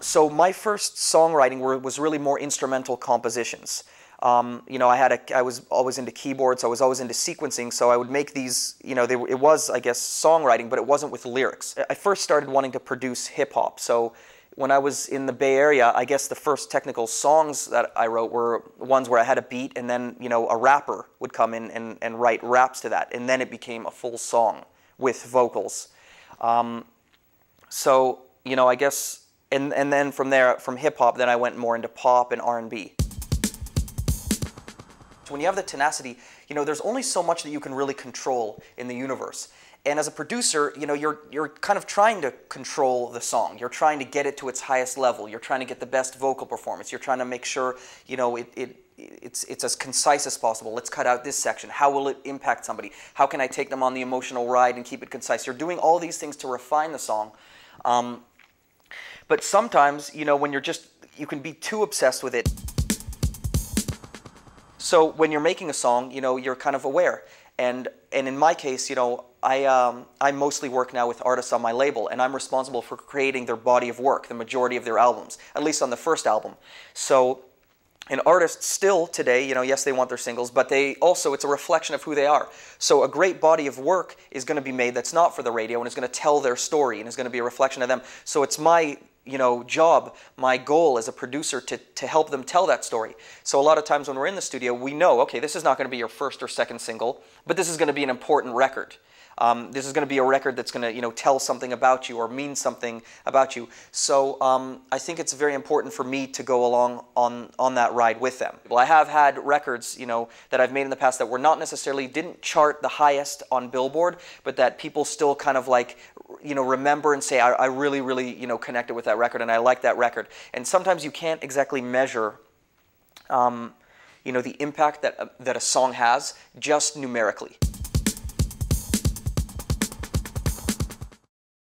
So my first songwriting was really more instrumental compositions. You know, I was always into keyboards, I was always into sequencing, so I would make these, you know, it was, I guess, songwriting, but it wasn't with lyrics. I first started wanting to produce hip-hop, so when I was in the Bay Area, I guess the first technical songs that I wrote were ones where I had a beat and then, you know, a rapper would come in and write raps to that, and then it became a full song with vocals. So, you know, I guess, and then from there, from hip-hop, then I went more into pop and R&B. When you have the tenacity, you know, there's only so much that you can really control in the universe. And as a producer, you know, you're kind of trying to control the song. You're trying to get it to its highest level. You're trying to get the best vocal performance. You're trying to make sure, you know, it's as concise as possible. Let's cut out this section. How will it impact somebody? How can I take them on the emotional ride and keep it concise? You're doing all these things to refine the song. But sometimes, you know, when you can be too obsessed with it. So when you're making a song, you know, you're kind of aware. And in my case, you know, I mostly work now with artists on my label, and I'm responsible for creating their body of work, the majority of their albums, at least on the first album. So an artist still today, you know, yes, they want their singles, but it's a reflection of who they are. So a great body of work is going to be made that's not for the radio and is going to tell their story and is going to be a reflection of them. So it's my, you know, job, my goal as a producer to help them tell that story. So a lot of times when we're in the studio, we know, okay, this is not going to be your first or second single, but this is going to be an important record. This is going to be a record that's going to, you know, tell something about you or mean something about you. So I think it's very important for me to go along on that ride with them. Well, I have had records, you know, that I've made in the past that were not necessarily, didn't chart the highest on Billboard, but that people still kind of like, you know, remember and say, I really, really, you know, connected with that record and I like that record. And sometimes you can't exactly measure, you know, the impact that a song has just numerically.